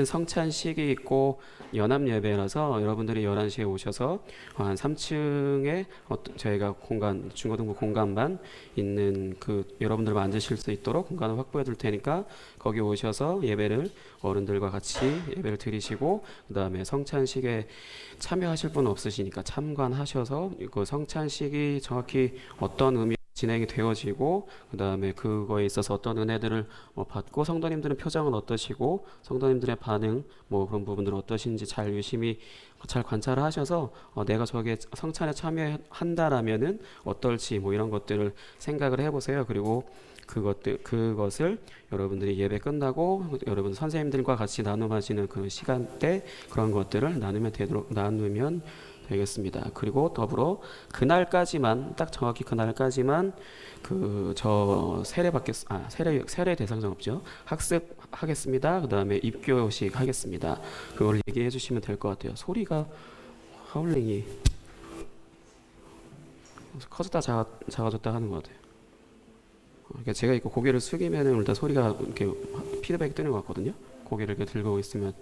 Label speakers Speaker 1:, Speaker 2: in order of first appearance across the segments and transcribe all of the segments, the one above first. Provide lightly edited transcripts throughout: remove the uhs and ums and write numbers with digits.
Speaker 1: 예배는 성찬식이 있고 연합 예배라서 여러분들이 11시에 오셔서 한 3층에 저희가 공간 중고등부 공간반 있는 그 여러분들만 앉으실 수 있도록 공간을 확보해 둘 테니까 거기 오셔서 예배를 어른들과 같이 예배를 드리시고, 그 다음에 성찬식에 참여하실 분 없으시니까 참관하셔서 그 성찬식이 정확히 어떤 의미 진행이 되어지고, 그 다음에 그거에 있어서 어떤 은혜들을 받고, 성도님들은 표정은 어떠시고 성도님들의 반응 그런 부분들은 어떠신지 잘 유심히 잘 관찰하셔서 내가 저게 성찬에 참여한다라면은 어떨지 이런 것들을 생각을 해보세요. 그리고 그것을 여러분들이 예배 끝나고 여러분 선생님들과 같이 나눔하시는 그런 시간 때 그런 것들을 나누면 되겠습니다. 그리고 더불어 그날까지만, 딱 정확히 그날까지만 세례 대상자 없죠. 학습하겠습니다. 그 다음에 입교식 하겠습니다. 그걸 얘기해 주시면 될 것 같아요. 소리가 하울링이 커졌다 작아졌다 하는 것 같아요. 그러니까 제가 이거 고개를 숙이면은 일단 소리가 이렇게 피드백이 뜨는 것 같거든요. 고개를 이렇게 들고 있으면.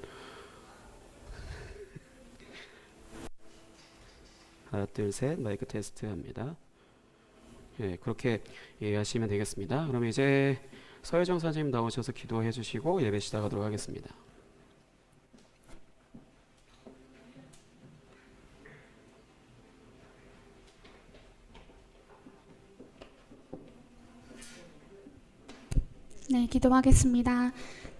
Speaker 1: 하나 둘 셋, 마이크 테스트 합니다. 예, 그렇게 이해하시면 되겠습니다. 그럼 이제 서혜정 선생님 나오셔서 기도해 주시고 예배 시작하도록 하겠습니다.
Speaker 2: 네, 기도하겠습니다.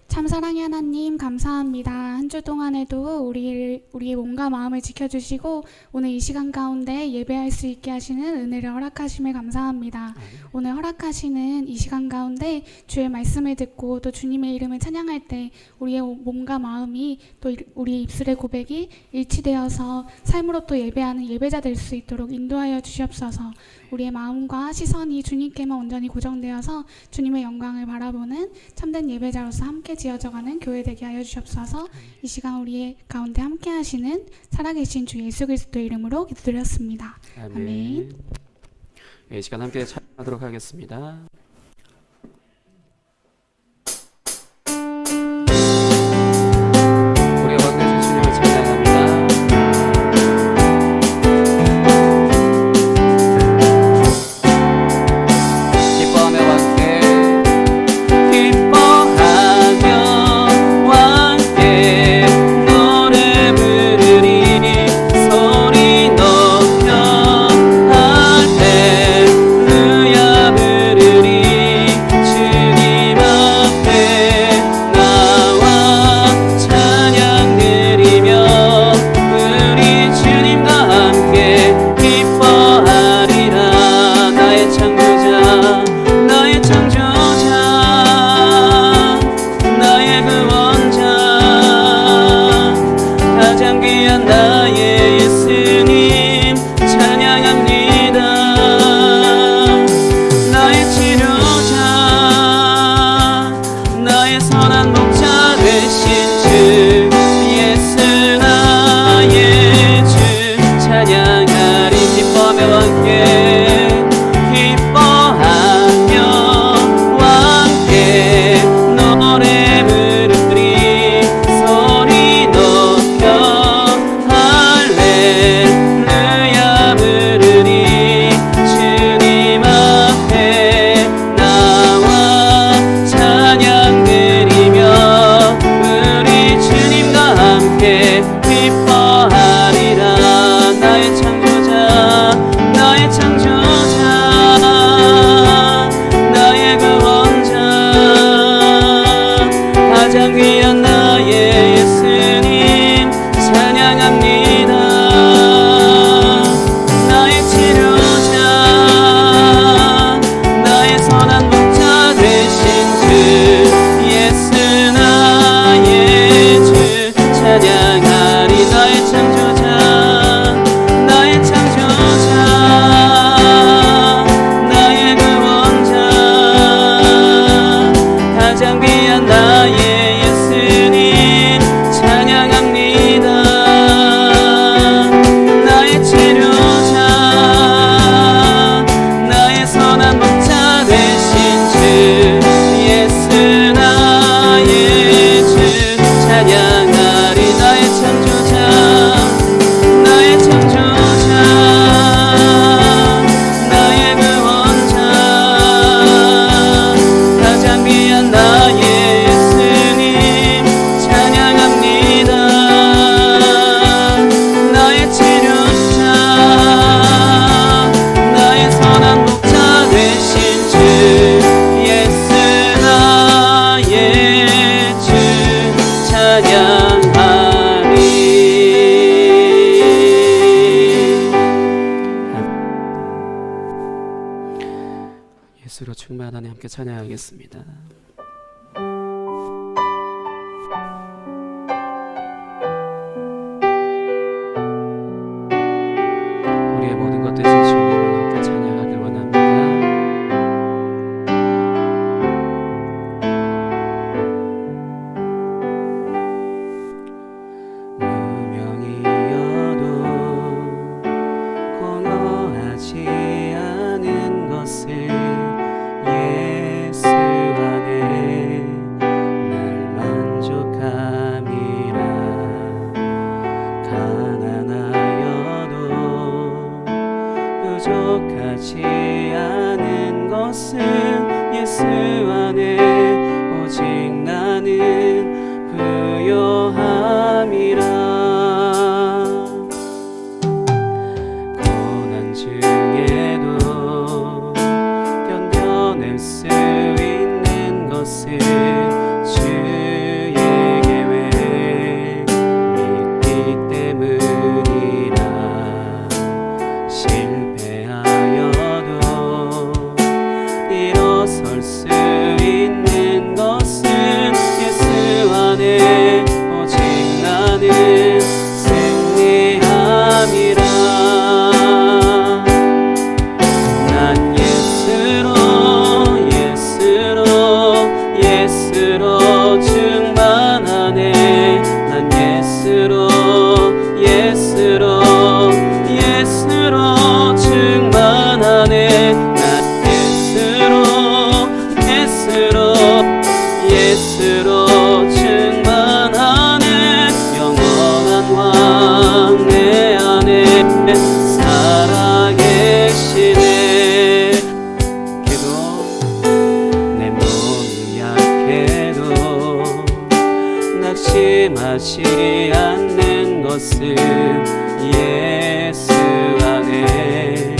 Speaker 2: 참 사랑의 하나님, 감사합니다. 한 주 동안에도 우리의 몸과 마음을 지켜주시고 오늘 이 시간 가운데 예배할 수 있게 하시는 은혜를 허락하심에 감사합니다. 오늘 허락하시는 이 시간 가운데 주의 말씀을 듣고 또 주님의 이름을 찬양할 때 우리의 몸과 마음이 또 우리의 입술의 고백이 일치되어서 삶으로 또 예배하는 예배자 될 수 있도록 인도하여 주시옵소서. 우리의 마음과 시선이 주님께만 온전히 고정되어서 주님의 영광을 바라보는 참된 예배자로서 함께 지어져가는 교회 되게 하여 주시옵소서. 이 시간 우리의 가운데 함께 하시는 살아계신 주 예수 그리스도의 이름으로 기도드렸습니다. 아멘.
Speaker 1: 이 시간 함께 찬양하도록 하겠습니다.
Speaker 3: 가장 귀한 나의 예수
Speaker 1: 함께 찬양하겠습니다. 우리의 모든 것 되신 주님을 함께 찬양하길 원합니다. 무명이어도 공허하지 않은 것을 예수 안에 날 만족함이라. 가난하여도 부족하지 않은 것은 예수 안에 오직 나는 부요함이라. 고난 중에도 견뎌낼 수 있는 것은 주의 계획 믿기 때문이라. 실패하여도 일어설 수 있는 것은 예수 안에 오직 나는 승리함이라. 난 예수로 충만하네. 난 예수로 충만하네. 난 예수로 충만하네. 영원한 왕 내 안에 살아계시네. 내 몸이 약해도 낙심하지 않는 것은 예수 안에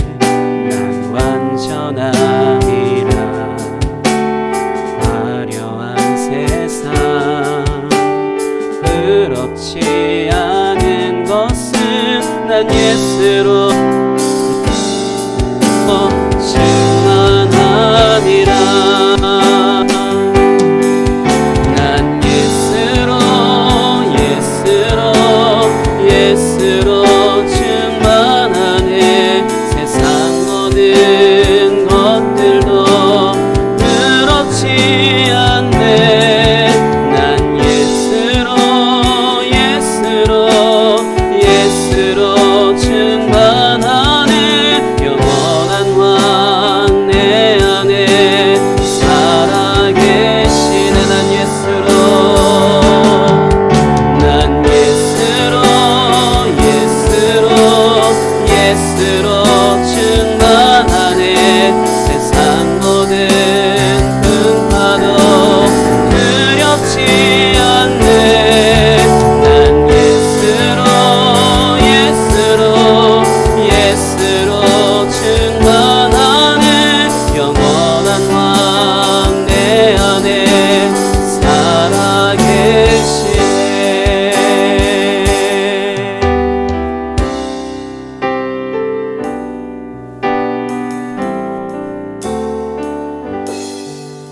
Speaker 1: 난 완전함이라. 화려한 세상 부럽지 않은 것은 난 예수로 충만함이라. 난 예수로 충만하네. 세상 모든 것들도 부럽지 않네. 난 예수로 충만하네. 영원한 왕 내 안에 살아계시네. 난 예수로 충만하네. 세상 모든 풍파도 두렵지 않네. 난 예수로 충만하네. 영원한 왕 내 안에 살아계시네.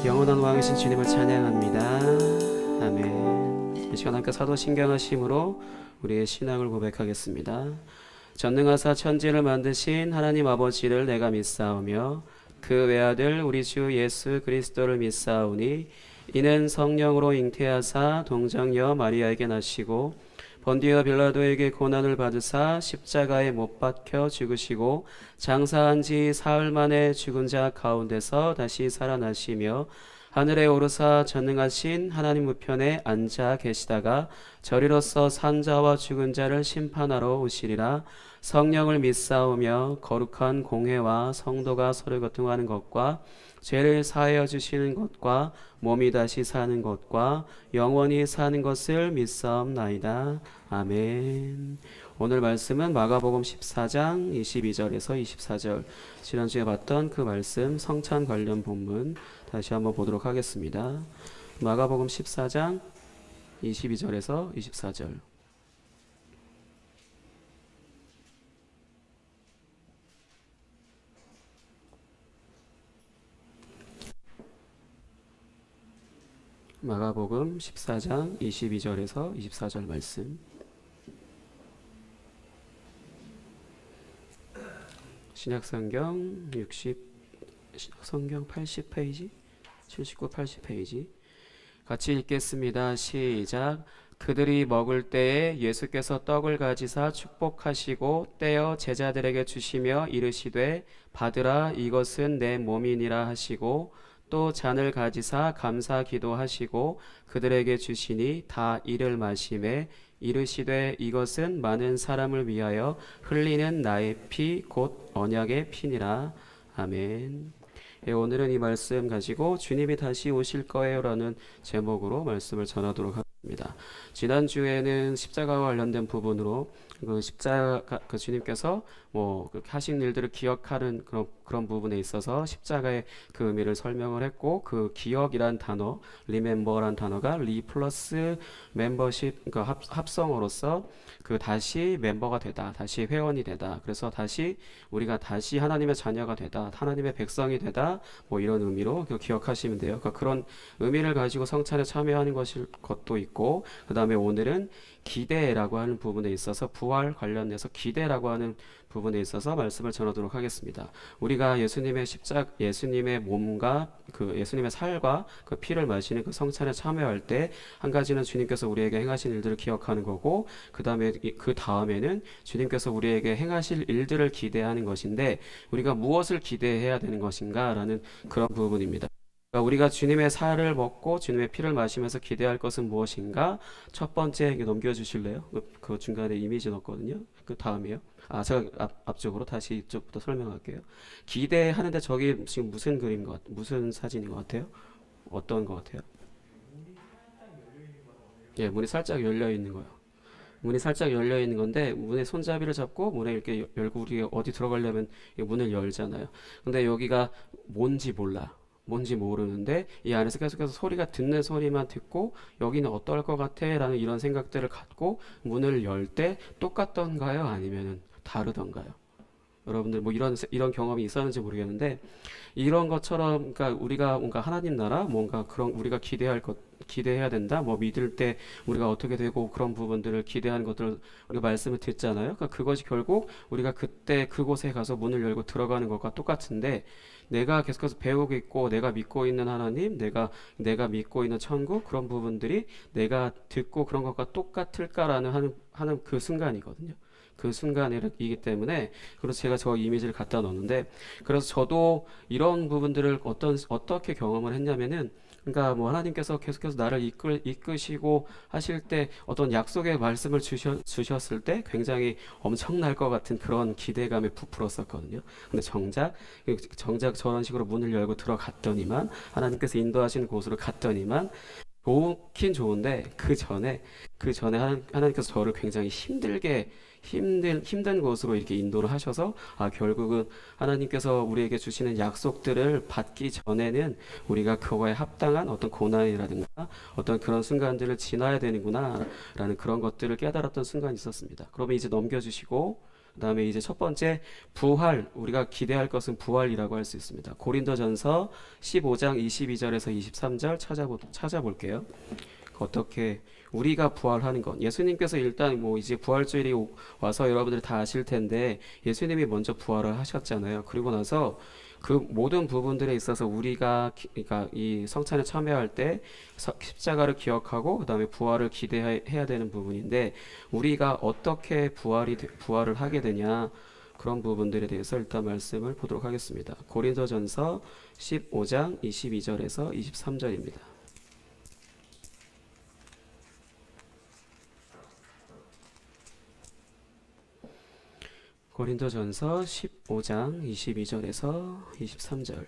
Speaker 1: 영원한 왕이신 주님을 찬양합니다. 아멘. 이 시간 함께 사도신경하심으로 우리의 신앙을 고백하겠습니다. 전능하사 천지를 만드신 하나님 아버지를 내가 믿사오며 그 외아들 우리 주 예수 그리스도를 믿사오니 이는 성령으로 잉태하사 동정녀 마리아에게 나시고 본디오 빌라도에게 고난을 받으사 십자가에 못 박혀 죽으시고 장사한 지 사흘 만에 죽은 자 가운데서 다시 살아나시며 하늘에 오르사 전능하신 하나님 우편에 앉아 계시다가 저리로서 산자와 죽은 자를 심판하러 오시리라. 성령을 믿사오며 거룩한 공회와 성도가 서로 교통하는 것과 죄를 사하여 주시는 것과 몸이 다시 사는 것과 영원히 사는 것을 믿사옵나이다. 아멘. 오늘 말씀은 마가복음 14장 22절에서 24절, 지난주에 봤던 그 말씀 성찬 관련 본문 다시 한번 보도록 하겠습니다. 마가복음 14장 22절에서 24절. 마가복음 14장 22절에서 24절 말씀. 신약성경 신약성경 80페이지, 79, 80페이지 같이 읽겠습니다. 시작. 그들이 먹을 때에 예수께서 떡을 가지사 축복하시고 떼어 제자들에게 주시며 이르시되 받으라, 이것은 내 몸이니라 하시고 또 잔을 가지사 감사 기도하시고 그들에게 주시니 다 이를 마시매 이르시되 이것은 많은 사람을 위하여 흘리는 나의 피 곧 언약의 피니라. 아멘. 예, 오늘은 이 말씀 가지고 주님이 다시 오실 거예요라는 제목으로 말씀을 전하도록 하겠습니다. 지난주에는 십자가와 관련된 부분으로 그 십자가 그 주님께서 뭐 그렇게 하신 일들을 기억하는 그런 부분에 있어서 십자가의 그 의미를 설명을 했고, 그 기억이란 단어, 리멤버란 단어가 리 플러스 멤버십, 그러니까 합성어로서 그 다시 멤버가 되다, 다시 회원이 되다. 그래서 다시 우리가 다시 하나님의 자녀가 되다, 하나님의 백성이 되다, 뭐 이런 의미로 기억하시면 돼요. 그러니까 그런 의미를 가지고 성찬에 참여하는 것도 있고, 그 다음에 오늘은 기대라고 하는 부분에 있어서 부활 관련해서 기대라고 하는 부분에 있어서 말씀을 전하도록 하겠습니다. 우리가 예수님의 몸과 그 예수님의 살과 그 피를 마시는 그 성찬에 참여할 때 한 가지는 주님께서 우리에게 행하신 일들을 기억하는 거고, 그 다음에는 주님께서 우리에게 행하실 일들을 기대하는 것인데, 우리가 무엇을 기대해야 되는 것인가라는 그런 부분입니다. 그러니까 우리가 주님의 살을 먹고 주님의 피를 마시면서 기대할 것은 무엇인가? 첫 번째 넘겨주실래요? 그 중간에 이미지 넣었거든요. 그 다음이요. 제가 앞쪽으로 다시 이쪽부터 설명할게요. 기대하는데 저기 지금 무슨 사진인 것 같아요? 어떤 것 같아요? 예, 문이 살짝 열려 있는 거예요. 문이 살짝 열려 있는 건데, 문의 손잡이를 잡고 문에 이렇게 열고 우리 어디 들어가려면 이 문을 열잖아요. 근데 여기가 뭔지 모르는데 이 안에서 계속해서 소리가 듣는 소리만 듣고 여기는 어떨 것 같아? 라는 이런 생각들을 갖고 문을 열 때 똑같던가요? 아니면 다르던가요? 여러분들 뭐 이런 경험이 있었는지 모르겠는데, 이런 것처럼 그러니까 우리가 뭔가 하나님 나라 뭔가 그런 우리가 기대해야 된다, 뭐 믿을 때 우리가 어떻게 되고 그런 부분들을 기대하는 것들을 우리가 말씀을 듣잖아요. 그러니까 그것이 결국 우리가 그때 그곳에 가서 문을 열고 들어가는 것과 똑같은데, 내가 계속해서 배우고 있고 내가 믿고 있는 하나님, 내가 믿고 있는 천국, 그런 부분들이 내가 듣고 그런 것과 똑같을까라는 하는 그 순간이거든요. 그 순간이기 때문에, 그래서 제가 저 이미지를 갖다 놓는데, 그래서 저도 이런 부분들을 어떻게 경험을 했냐면은, 그러니까 뭐 하나님께서 계속해서 나를 이끄시고 하실 때 어떤 약속의 말씀을 주셨을 때 굉장히 엄청날 것 같은 그런 기대감에 부풀었었거든요. 근데 정작 저런 식으로 문을 열고 들어갔더니만, 하나님께서 인도하시는 곳으로 갔더니만 좋긴 좋은데, 그 전에 하나님께서 저를 굉장히 힘든 곳으로 이렇게 인도를 하셔서, 결국은 하나님께서 우리에게 주시는 약속들을 받기 전에는 우리가 그거에 합당한 어떤 고난이라든가 어떤 그런 순간들을 지나야 되는구나 라는 그런 것들을 깨달았던 순간이 있었습니다. 그러면 이제 넘겨주시고, 그 다음에 이제 첫 번째 부활, 우리가 기대할 것은 부활이라고 할 수 있습니다. 고린도전서 15장 22절에서 23절 찾아볼게요. 어떻게 우리가 부활하는 것, 예수님께서 일단 뭐 이제 부활주일이 와서 여러분들이 다 아실 텐데, 예수님이 먼저 부활을 하셨잖아요. 그리고 나서 그 모든 부분들에 있어서 그러니까 이 성찬에 참여할 때 십자가를 기억하고 그 다음에 부활을 기대해야 되는 부분인데, 우리가 어떻게 부활을 하게 되냐, 그런 부분들에 대해서 일단 말씀을 보도록 하겠습니다. 고린도전서 15장 22절에서 23절입니다. 고린도전서 15장 22절에서 23절.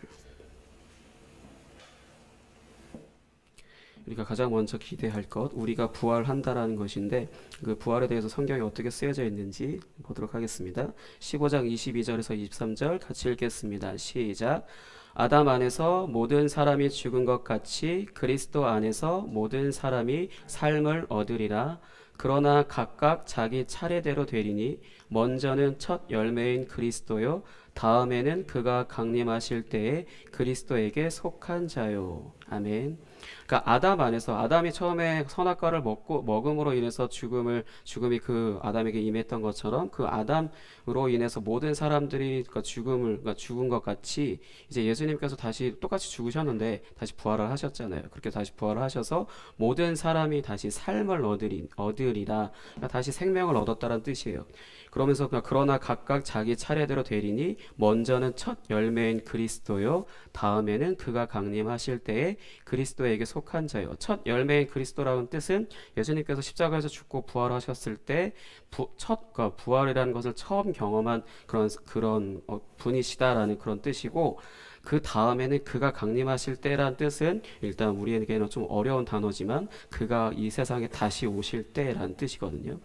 Speaker 1: 우리가 가장 먼저 기대할 것, 우리가 부활한다라는 것인데, 그 부활에 대해서 성경에 어떻게 쓰여져 있는지 보도록 하겠습니다. 15장 22절에서 23절 같이 읽겠습니다. 시작. 아담 안에서 모든 사람이 죽은 것 같이 그리스도 안에서 모든 사람이 삶을 얻으리라. 그러나 각각 자기 차례대로 되리니, 먼저는 첫 열매인 그리스도요, 다음에는 그가 강림하실 때에 그리스도에게 속한 자요. 아멘. 그러니까 아담 안에서 아담이 처음에 선악과를 먹음으로 인해서 죽음이 그 아담에게 임했던 것처럼 그 아담으로 인해서 모든 사람들이 그 그러니까 죽은 것 같이 이제 예수님께서 다시 똑같이 죽으셨는데 다시 부활을 하셨잖아요. 그렇게 다시 부활을 하셔서 모든 사람이 다시 삶을 얻으리라. 그러니까 다시 생명을 얻었다는 뜻이에요. 그러면서 그러나 각각 자기 차례대로 되리니 먼저는 첫 열매인 그리스도요 다음에는 그가 강림하실 때에 그리스도에게 속한 자요. 첫 열매인 그리스도라는 뜻은 예수님께서 십자가에서 죽고 부활하셨을 때 그러니까 부활이라는 것을 처음 경험한 그런 분이시다라는 그런 뜻이고, 그 다음에는 그가 강림하실 때란 뜻은 일단 우리에게는 좀 어려운 단어지만 그가 이 세상에 다시 오실 때란 뜻이거든요.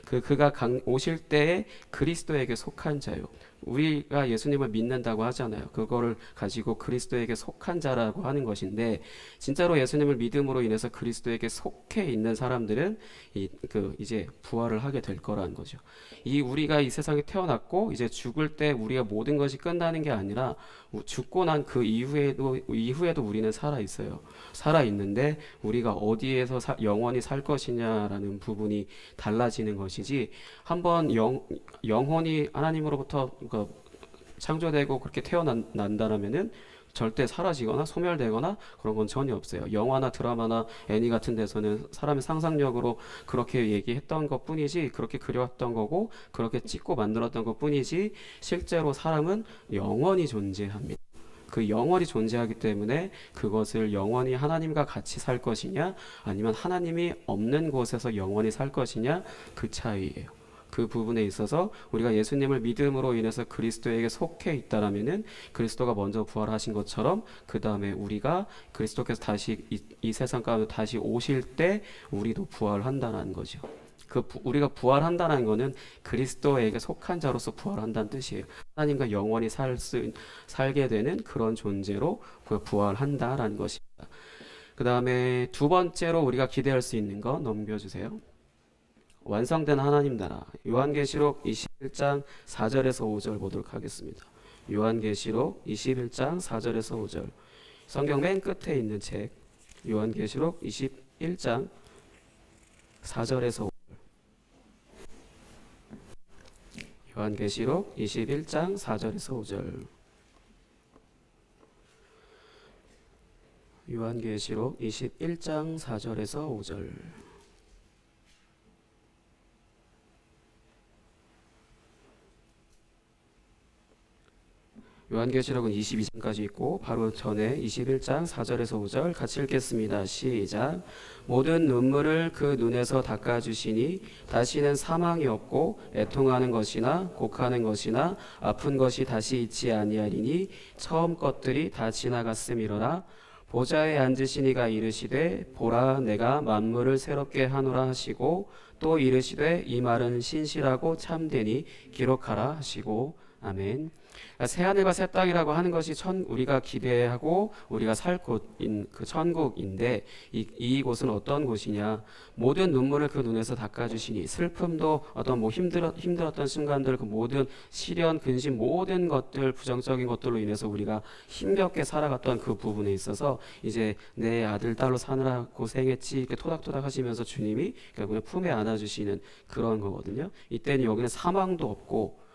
Speaker 1: 그가 오실 때에 그리스도에게 속한 자요. 우리가 예수님을 믿는다고 하잖아요. 그거를 가지고 그리스도에게 속한 자라고 하는 것인데, 진짜로 예수님을 믿음으로 인해서 그리스도에게 속해 있는 사람들은 이제 부활을 하게 될 거라는 거죠. 우리가 이 세상에 태어났고 이제 죽을 때 우리가 모든 것이 끝나는 게 아니라 죽고 난 그 이후에도 우리는 살아 있어요. 살아 있는데 우리가 어디에서 영원히 살 것이냐라는 부분이 달라지는 것이지, 한번 영혼이 하나님으로부터 창조되고 그렇게 태어난다면은 절대 사라지거나 소멸되거나 그런 건 전혀 없어요. 영화나 드라마나 애니 같은 데서는 사람의 상상력으로 그렇게 얘기했던 것 뿐이지, 그렇게 그려왔던 거고 그렇게 찍고 만들었던 것 뿐이지, 실제로 사람은 영원히 존재합니다. 그 영원히 존재하기 때문에 그것을 영원히 하나님과 같이 살 것이냐 아니면 하나님이 없는 곳에서 영원히 살 것이냐, 그 차이예요. 그 부분에 있어서 우리가 예수님을 믿음으로 인해서 그리스도에게 속해 있다라면은 그리스도가 먼저 부활하신 것처럼 그 다음에 우리가 그리스도께서 다시 이 세상 가운데 다시 오실 때 우리도 부활한다는 거죠. 우리가 부활한다는 거는 그리스도에게 속한 자로서 부활한다는 뜻이에요. 하나님과 영원히 살게 되는 그런 존재로 부활한다라는 것입니다. 그 다음에 두 번째로 우리가 기대할 수 있는 거 넘겨주세요. 완성된 하나님 나라. 요한계시록 21장 4절에서 5절 보도록 하겠습니다. 요한계시록 21장 4절에서 5절. 성경 맨 끝에 있는 책 요한계시록 21장 4절에서 5절. 요한계시록 21장 4절에서 5절. 요한계시록 21장 4절에서 5절. 요한계시록은 22장까지 있고 바로 전에 21장 4절에서 5절 같이 읽겠습니다. 시작. 모든 눈물을 그 눈에서 닦아주시니 다시는 사망이 없고 애통하는 것이나 곡하는 것이나 아픈 것이 다시 있지 아니하리니 처음 것들이 다 지나갔음이로라. 보좌에 앉으신 이가 이르시되 보라 내가 만물을 새롭게 하노라 하시고 또 이르시되 이 말은 신실하고 참되니 기록하라 하시고. 아멘. 새하늘과 새 땅이라고 하는 것이 우리가 기대하고 우리가 살 곳인 그 천국인데, 이곳은 어떤 곳이냐? 모든 눈물을 그 눈에서 닦아주시니, 슬픔도 어떤 힘들었던 순간들, 그 모든 시련, 근심, 모든 것들, 부정적인 것들로 인해서 우리가 힘겹게 살아갔던 그 부분에 있어서 이제 내 아들 딸로 사느라 고생했지 이렇게 토닥토닥 하시면서 주님이 그냥 품에 안아주시는 그런 거거든요. 이때는 여기는 사망도 없고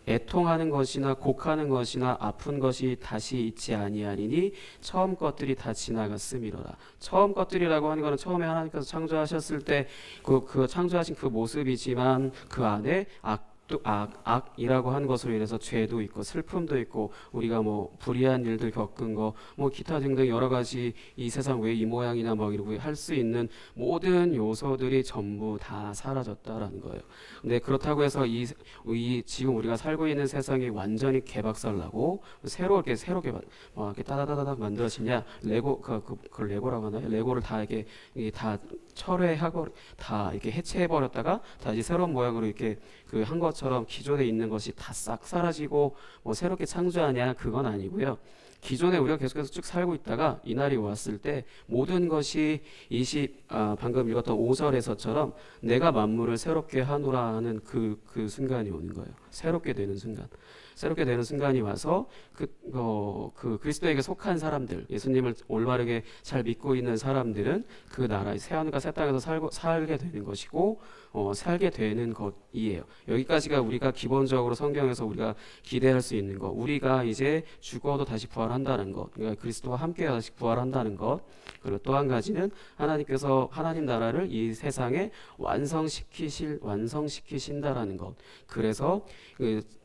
Speaker 1: 애통하는 것이나 곡하는 것이나 아픈 것이 다시 있지 아니하리니 처음 것들이 다 지나갔음이로라. 처음 것들이라고 하는 것은 처음에 하나님께서 창조하셨을 때 그 창조하신 그 모습이지만 그 안에 악이라고 하는 것으로 인해서 죄도 있고 슬픔도 있고 우리가 뭐 불의한 일들 겪은 거 뭐 기타 등등 여러 가지 이 세상 왜 이 모양이냐 막 이러고 할 수 있는 모든 요소들이 전부 다 사라졌다라는 거예요. 근데 그렇다고 해서 지금 우리가 살고 있는 세상이 완전히 개박살나고 새롭게 이렇게 따다다닥 만들어지냐? 그걸 레고라고 하나요? 레고를 다 이렇게 다 철회하고 다 이렇게 해체해 버렸다가 다시 새로운 모양으로 이렇게 한 것처럼 기존에 있는 것이 다 싹 사라지고 뭐 새롭게 창조하냐? 그건 아니고요. 기존에 우리가 계속해서 쭉 살고 있다가 이날이 왔을 때 모든 것이 방금 읽었던 5절에서처럼 내가 만물을 새롭게 하노라 하는 그 순간이 오는 거예요. 새롭게 되는 순간. 새롭게 되는 순간이 와서 그 그리스도에게 속한 사람들, 예수님을 올바르게 잘 믿고 있는 사람들은 그 나라의 새하늘과 새 땅에서 살게 되는 것이고, 살게 되는 것이에요. 여기까지가 우리가 기본적으로 성경에서 우리가 기대할 수 있는 것, 우리가 이제 죽어도 다시 부활한다는 것, 그러니까 그리스도와 함께 다시 부활한다는 것. 그리고 또 한 가지는 하나님께서 하나님 나라를 이 세상에 완성시키신다라는 것. 그래서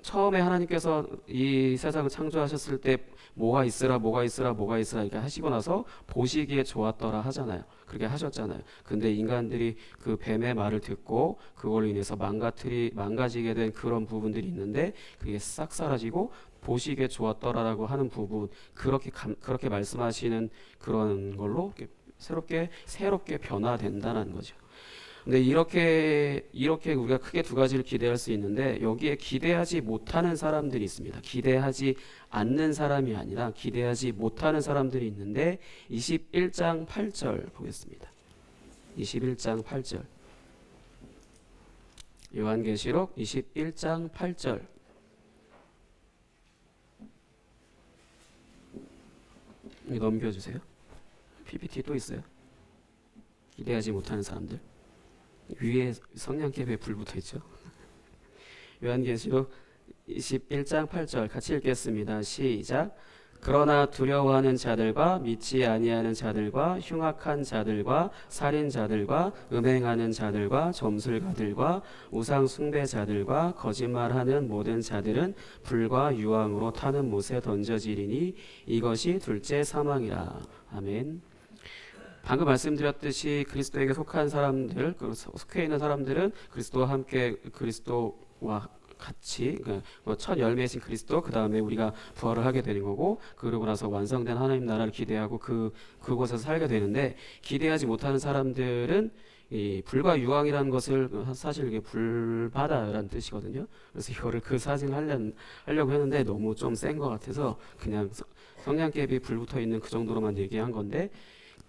Speaker 1: 처음에 하나님께서 이 세상을 창조하셨을 때 뭐가 있으라 이렇게 하시고 나서 보시기에 좋았더라 하잖아요. 그렇게 하셨잖아요. 근데 인간들이 그 뱀의 말을 듣고 그걸로 인해서 망가지게 된 그런 부분들이 있는데, 그게 싹 사라지고 보시기에 좋았더라라고 하는 부분, 그렇게 말씀하시는 그런 걸로 새롭게 변화된다는 거죠. 근데 이렇게 우리가 크게 두 가지를 기대할 수 있는데, 여기에 기대하지 못하는 사람들이 있습니다. 기대하지 않는 사람이 아니라 기대하지 못하는 사람들이 있는데, 21장 8절 보겠습니다. 21장 8절. 요한계시록 21장 8절. 넘겨주세요. PPT 또 있어요. 기대하지 못하는 사람들. 위에 성냥개에 불 붙어 있죠. 요한계시록 21장 8절 같이 읽겠습니다. 시작. 그러나 두려워하는 자들과 믿지 아니하는 자들과 흉악한 자들과 살인자들과 음행하는 자들과 점술가들과 우상 숭배자들과 거짓말하는 모든 자들은 불과 유황으로 타는 못에 던져지리니 이것이 둘째 사망이라. 아멘. 방금 말씀드렸듯이 그리스도에게 속한 사람들, 속해 있는 사람들은 그리스도와 함께, 그리스도와 같이 첫 열매이신 그리스도, 그 다음에 우리가 부활을 하게 되는 거고, 그러고 나서 완성된 하나님 나라를 기대하고 그곳에서 살게 되는데, 기대하지 못하는 사람들은 이 불과 유황이라는 것을 사실 이게 불바다라는 뜻이거든요. 그래서 이거를 그 사진 하려고 했는데 너무 좀 센 것 같아서 그냥 성냥개비 불 붙어 있는 그 정도로만 얘기한 건데,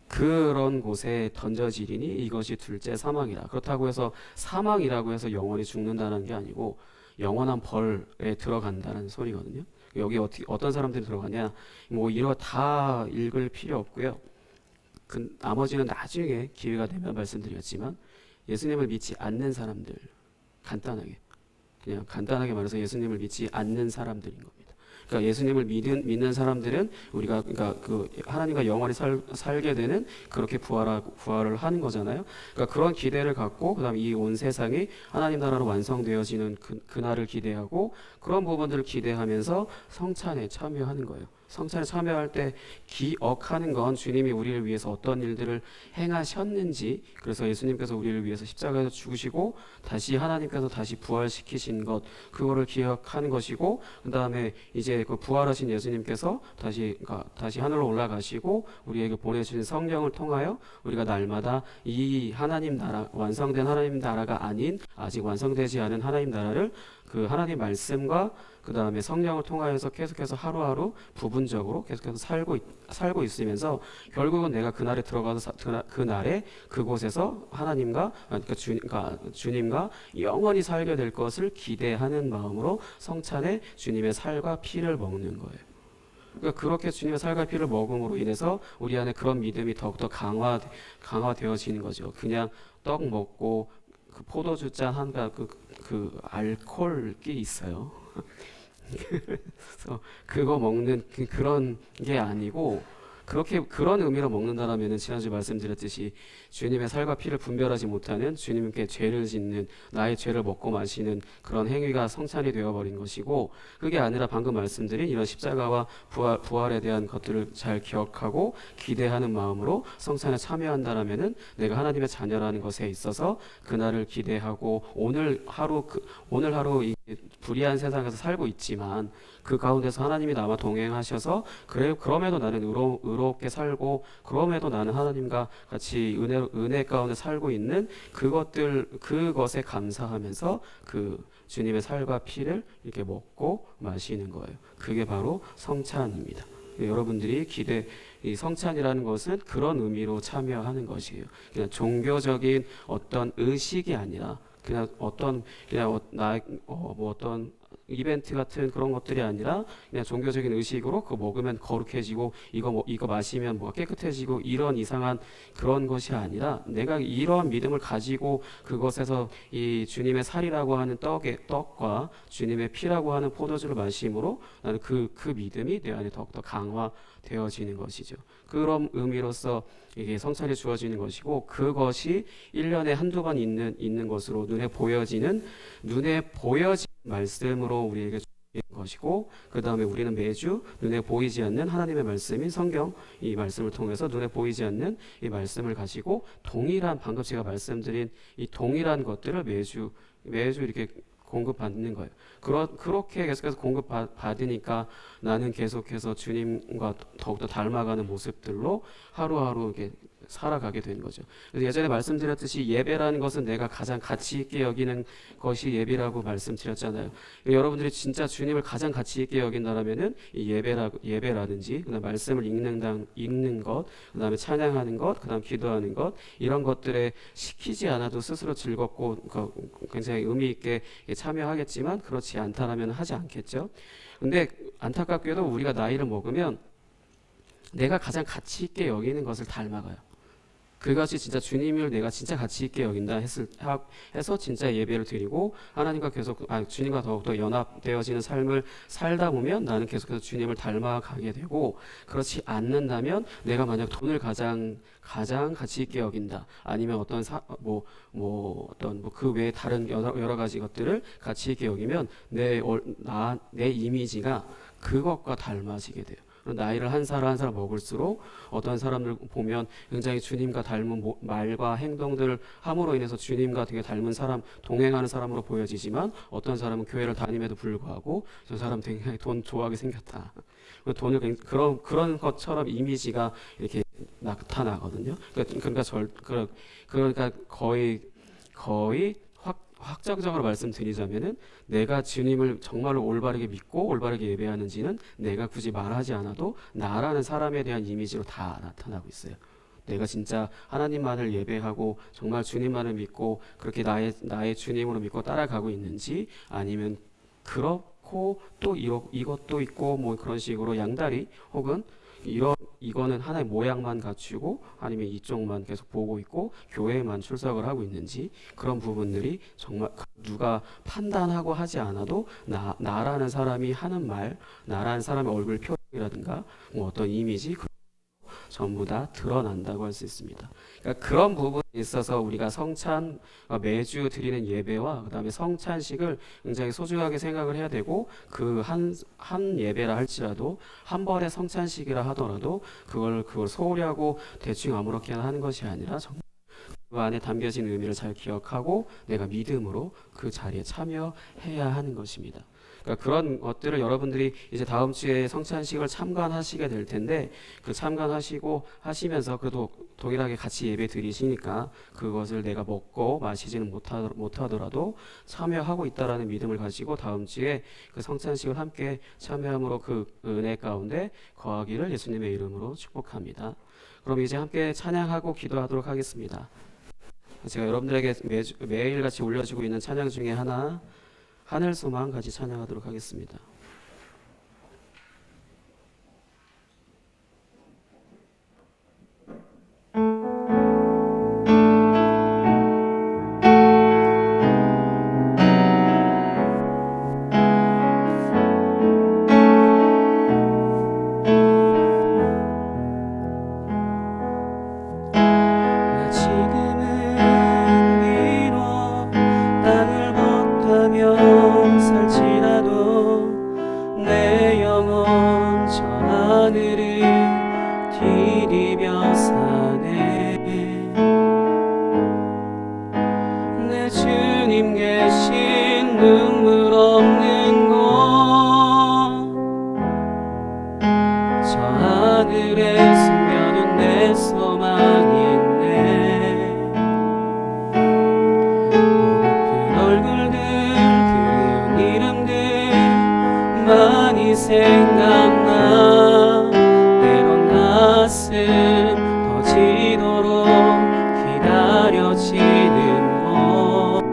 Speaker 1: 그런 곳에 던져지리니 이것이 둘째 사망이라. 그렇다고 해서 사망이라고 해서 영원히 죽는다는 게 아니고 영원한 벌에 들어간다는 소리거든요. 여기 어떤 사람들이 들어가냐, 뭐 이거 다 읽을 필요 없고요. 나머지는 나중에 기회가 되면 말씀드렸지만, 예수님을 믿지 않는 사람들, 그냥 간단하게 말해서 예수님을 믿지 않는 사람들인 겁니다. 그러니까 예수님을 믿는 사람들은 우리가 그 하나님과 영원히 살게 되는, 그렇게 부활을 하는 거잖아요. 그러니까 그런 기대를 갖고, 그다음 이 온 세상이 하나님 나라로 완성되어지는 그날을 기대하고, 그런 부분들을 기대하면서 성찬에 참여하는 거예요. 성찬에 참여할 때 기억하는 건 주님이 우리를 위해서 어떤 일들을 행하셨는지, 그래서 예수님께서 우리를 위해서 십자가에서 죽으시고 다시 하나님께서 다시 부활시키신 것, 그거를 기억하는 것이고, 그 다음에 이제 그 부활하신 예수님께서 다시 하늘로 올라가시고 우리에게 보내주신 성령을 통하여 우리가 날마다 이 하나님 나라, 완성된 하나님 나라가 아닌 아직 완성되지 않은 하나님 나라를 그 하나님 말씀과 그 다음에 성령을 통하여서 계속해서 하루하루 부분적으로 계속해서 살고 있으면서, 결국은 내가 그날에 들어가서 그날에 그곳에서 하나님과, 주님과 영원히 살게 될 것을 기대하는 마음으로 성찬에 주님의 살과 피를 먹는 거예요. 그러니까 그렇게 주님의 살과 피를 먹음으로 인해서 우리 안에 그런 믿음이 더욱더 강화되어지는 거죠. 그냥 떡 먹고 그 포도주 잔 한가 그 알코올이 있어요. 그래서 그거 먹는 그런 게 아니고, 그런 의미로 먹는다라면은 지난주 말씀드렸듯이 주님의 살과 피를 분별하지 못하는, 주님께 죄를 짓는, 나의 죄를 먹고 마시는 그런 행위가 성찬이 되어버린 것이고, 그게 아니라 방금 말씀드린 이런 십자가와 부활에 대한 것들을 잘 기억하고 기대하는 마음으로 성찬에 참여한다라면은 내가 하나님의 자녀라는 것에 있어서 그날을 기대하고, 오늘 하루 이 불의한 세상에서 살고 있지만 그 가운데서 하나님이 나와 동행하셔서, 그럼에도 나는 의롭게 살고, 그럼에도 나는 하나님과 같이 은혜 가운데 살고 있는 그것에 감사하면서 그 주님의 살과 피를 이렇게 먹고 마시는 거예요. 그게 바로 성찬입니다. 여러분들이 이 성찬이라는 것은 그런 의미로 참여하는 것이에요. 그냥 종교적인 어떤 의식이 아니라, 그냥 어떤 이벤트 같은 그런 것들이 아니라 그냥 종교적인 의식으로 그거 먹으면 거룩해지고 이거 마시면 뭐가 깨끗해지고 이런 이상한 그런 것이 아니라 내가 이러한 믿음을 가지고 그것에서 이 주님의 살이라고 하는 떡과 주님의 피라고 하는 포도주를 마심으로 나는 그 믿음이 내 안에 더욱더 강화되어지는 것이죠. 그런 의미로서 이게 성찬이 주어지는 것이고, 그것이 1년에 한두 번 있는 것으로 눈에 보여지는 말씀으로 우리에게 주는 것이고, 그 다음에 우리는 매주 눈에 보이지 않는 하나님의 말씀인 성경, 이 말씀을 통해서 눈에 보이지 않는 이 말씀을 가지고 동일한, 방금 제가 말씀드린 이 동일한 것들을 매주 이렇게 공급받는 거예요. 그렇게 계속해서 공급받으니까 나는 계속해서 주님과 더욱더 닮아가는 모습들로 하루하루 이렇게 살아가게 되는 거죠. 그래서 예전에 말씀드렸듯이 예배라는 것은 내가 가장 가치 있게 여기는 것이 예배라고 말씀드렸잖아요. 여러분들이 진짜 주님을 가장 가치 있게 여긴다라면은 이 예배라든지 그다음 말씀을 읽는 것, 그다음에 찬양하는 것, 그다음 기도하는 것, 이런 것들에 시키지 않아도 스스로 즐겁고 굉장히 의미 있게 참여하겠지만 그렇지 않다라면 하지 않겠죠. 근데 안타깝게도 우리가 나이를 먹으면 내가 가장 가치 있게 여기는 것을 닮아가요. 그것이 진짜 주님을 내가 진짜 가치 있게 여긴다 해서 진짜 예배를 드리고 하나님과 주님과 더욱더 연합되어지는 삶을 살다 보면 나는 계속해서 주님을 닮아가게 되고, 그렇지 않는다면 내가 만약 돈을 가장 가치 있게 여긴다, 아니면 어떤 그 외에 다른 여러 가지 것들을 가치 있게 여기면 내 이미지가 그것과 닮아지게 돼요. 나이를 한 살 한 살 먹을수록 어떤 사람들 보면 굉장히 주님과 닮은 말과 행동들을 함으로 인해서 주님과 되게 닮은 사람, 동행하는 사람으로 보여지지만, 어떤 사람은 교회를 다님에도 불구하고 저 사람 굉장히 돈 좋아하게 생겼다, 돈을 그런 것처럼 이미지가 이렇게 나타나거든요. 그러니까 거의 확정적으로 말씀드리자면은 내가 주님을 정말로 올바르게 믿고 올바르게 예배하는지는 내가 굳이 말하지 않아도 나라는 사람에 대한 이미지로 다 나타나고 있어요. 내가 진짜 하나님만을 예배하고 정말 주님만을 믿고 그렇게 나의 주님으로 믿고 따라가고 있는지, 아니면 그렇고 또 이것도 있고 뭐 그런 식으로 양다리, 혹은 이거는 하나의 모양만 갖추고 아니면 이쪽만 계속 보고 있고 교회에만 출석을 하고 있는지, 그런 부분들이 정말 누가 판단하고 하지 않아도 나라는 사람이 하는 말, 나라는 사람의 얼굴 표정이라든가 뭐 어떤 이미지, 전부 다 드러난다고 할 수 있습니다. 그러니까 그런 부분에 있어서 우리가 성찬, 매주 드리는 예배와 그다음에 성찬식을 굉장히 소중하게 생각을 해야 되고, 그 한 예배라 할지라도 한 번의 성찬식이라 하더라도 그걸 소홀히 하고 대충 아무렇게나 하는 것이 아니라 정말 그 안에 담겨진 의미를 잘 기억하고 내가 믿음으로 그 자리에 참여해야 하는 것입니다. 그러니까 그런 것들을 여러분들이 이제 다음 주에 성찬식을 참관하시게 될 텐데, 그 하시면서 그래도 동일하게 같이 예배 드리시니까 그것을 내가 먹고 마시지는 못하더라도 참여하고 있다라는 믿음을 가지고 다음 주에 그 성찬식을 함께 참여함으로 그 은혜 가운데 거하기를 예수님의 이름으로 축복합니다. 그럼 이제 함께 찬양하고 기도하도록 하겠습니다. 제가 여러분들에게 매일 같이 올려주고 있는 찬양 중에 하나, 하늘소망 같이 찬양하도록 하겠습니다. 나 지금은 비록 땅을 걷다며 살지라도 내 영혼 저 하늘을 디디며 사네. 내 주님 계신 눈물 없는 곳, 저 하늘에 숨겨둔 내 소망이 있네. 보고픈 얼굴들, 그리운 이름들 많이 생각나. 때론 가슴 터지도록 기다려지는 곳,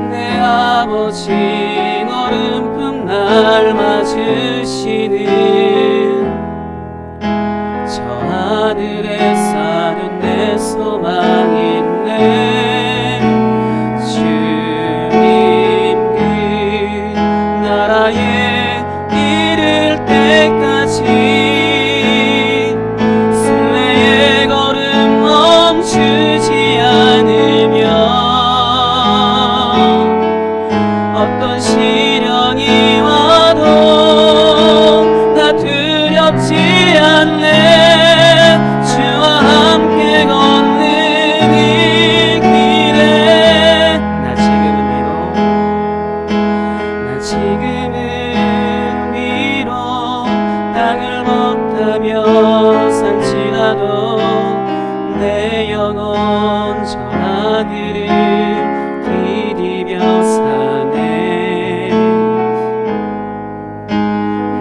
Speaker 1: 내 아버지 진 얼음품 날 맞으시는 저 하늘에 사는 내 소망 있네. 주님 그 나라에 이를 때까지 순례의 걸음 멈추지 않으며 어떤 시련이 와도 나 두렵지 않네. 주와 함께 걷는 이 길에 나 지금은 비록 땅을 먹다며 살지라도 내 영혼 저 하늘을 디디며 사네.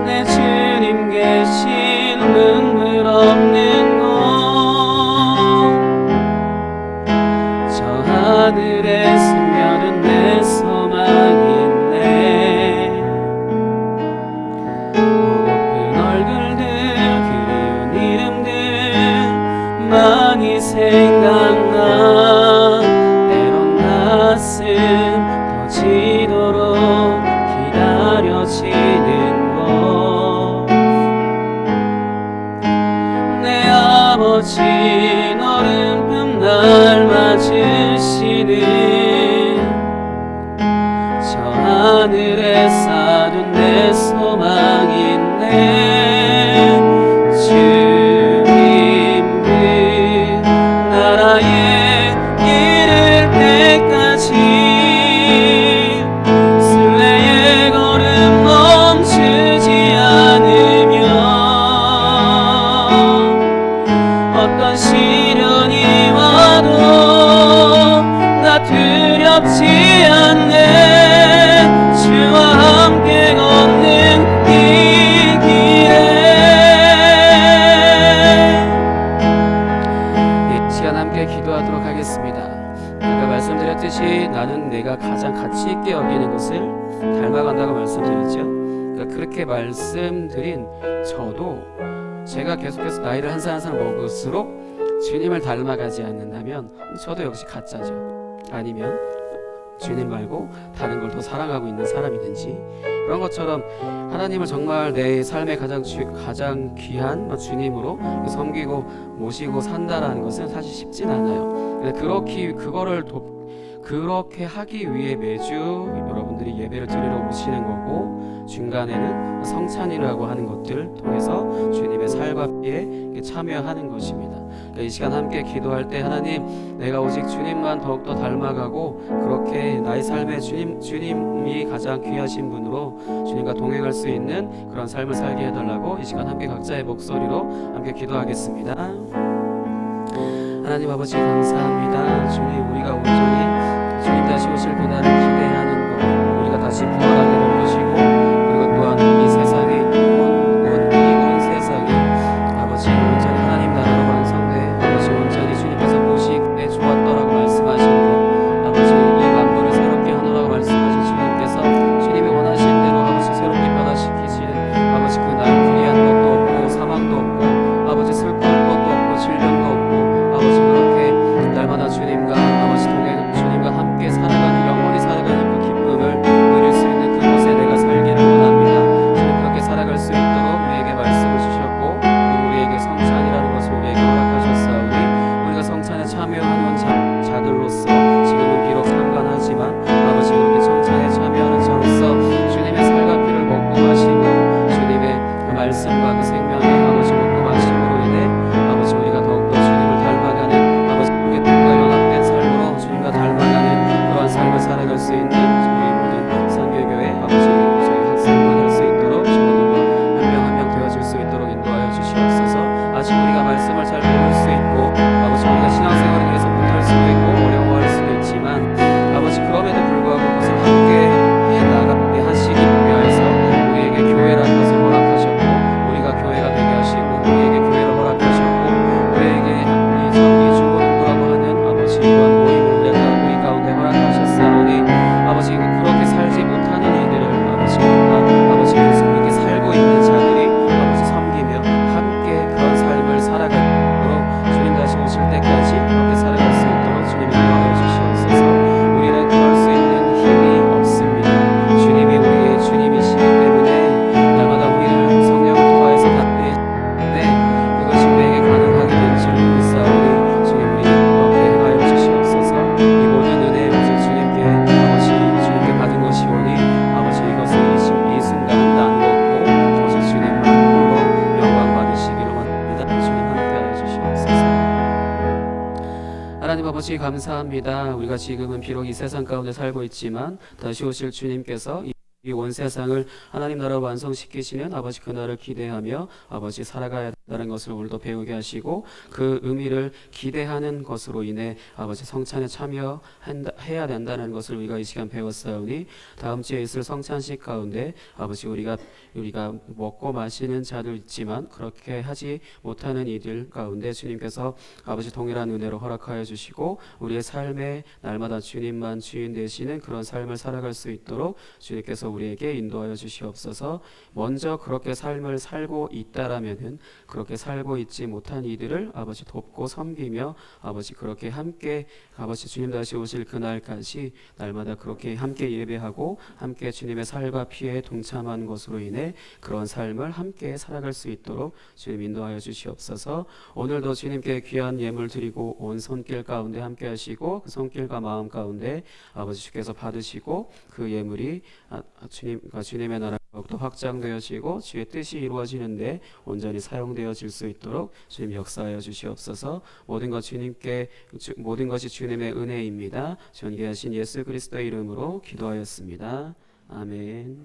Speaker 1: 내 주님 계신 눈물 없는 곳 저 하늘에 스며든 내 소망 있네. 고픈 얼굴들 그리운 이름들 많이 생각나. 때론 가슴 터지도록 기다려지는 곳 내 아버지 얼음품 날 맞으시는 저 하늘에 사는 내 소망 있네. 주님 그 나라에 이를 때까지 순례의 걸음 멈추지 않으며 어떤 시련이 와도 나 두렵지 않네. 주와 함께 걷는 이 길에 이 시간 함께 기도하도록 하겠습니다. 아까 말씀드렸듯이 나는 내가 가장 가치 있게 여기는 것을 닮아간다고 말씀드렸죠. 그러니까 그렇게 말씀드린 저도 제가 계속해서 나이를 한 살 한 살 먹을수록 주님을 닮아가지 않는다면 저도 역시 가짜죠. 아니면 주님 말고 다른 걸 더 사랑하고 있는 사람이든지 그런 것처럼 하나님을 정말 내 삶의 가장 귀한 주님으로 섬기고 모시고 산다라는 것은 사실 쉽진 않아요. 그렇게 하기 위해 매주 여러분들이 예배를 드리러 오시는 거고 중간에는 성찬이라고 하는 것들 통해서 주님의 살과 피에 참여하는 것입니다. 이 시간 함께 기도할 때 하나님 내가 오직 주님만 더욱더 닮아가고 그렇게 나의 삶에 주님이 가장 귀하신 분으로 주님과 동행할 수 있는 그런 삶을 살게 해달라고 이 시간 함께 각자의 목소리로 함께 기도하겠습니다. 하나님 아버지 감사합니다. 주님 우리가 온전히 주님 다시 오실 그날을 기대하는 것 우리가 다시 부활하게 될 것이고 그리고 또한 이 세상에 온 세상이 아버지 온전히 하나님 나라로 완성돼 아버지 온전히 주님께서 보시기에 좋았더라고 말씀하신 것 아버지 이 만물을 새롭게 하노라고 말씀하신 주님께서 주님이 원하신 대로 아버지 새롭게 변화시키시는 아버지 그날 불의한 것도 없고 사망도 없고 아버지 슬픈 것도 없고 질병도 없고 아버지 그렇게 날마다 주님과 아버지 감사합니다. 우리가 지금은 비록 이 세상 가운데 살고 있지만 다시 오실 주님께서 이 온 세상을 하나님 나라 완성시키시는 아버지 그날을 기대하며 아버지 살아가야 한다는 것을 오늘도 배우게 하시고 그 의미를 기대하는 것으로 인해 아버지 성찬에 참여해야 된다는 것을 우리가 이 시간 배웠사오니 다음 주에 있을 성찬식 가운데 아버지 우리가 먹고 마시는 자들 있지만 그렇게 하지 못하는 이들 가운데 주님께서 아버지 동일한 은혜로 허락하여 주시고 우리의 삶에 날마다 주님만 주인 되시는 그런 삶을 살아갈 수 있도록 주님께서 우리에게 인도하여 주시옵소서. 먼저 그렇게 삶을 살고 있다라면은 그렇게 살고 있지 못한 이들을 아버지 돕고 섬기며 아버지 그렇게 함께 아버지 주님 다시 오실 그날까지 날마다 그렇게 함께 예배하고 함께 주님의 살과 피에 동참한 것으로 인해 그런 삶을 함께 살아갈 수 있도록 주님 인도하여 주시옵소서. 오늘도 주님께 귀한 예물 드리고 온 손길 가운데 함께 하시고 그 손길과 마음 가운데 아버지 주께서 받으시고 그 예물이 주님과 주님의 나라가 더욱더 확장되어지고 주의 뜻이 이루어지는데 온전히 사용되어질 수 있도록 주님 역사하여 주시옵소서. 모든 것이 주님의 은혜입니다. 전개하신 예수 그리스도의 이름으로 기도하였습니다. 아멘.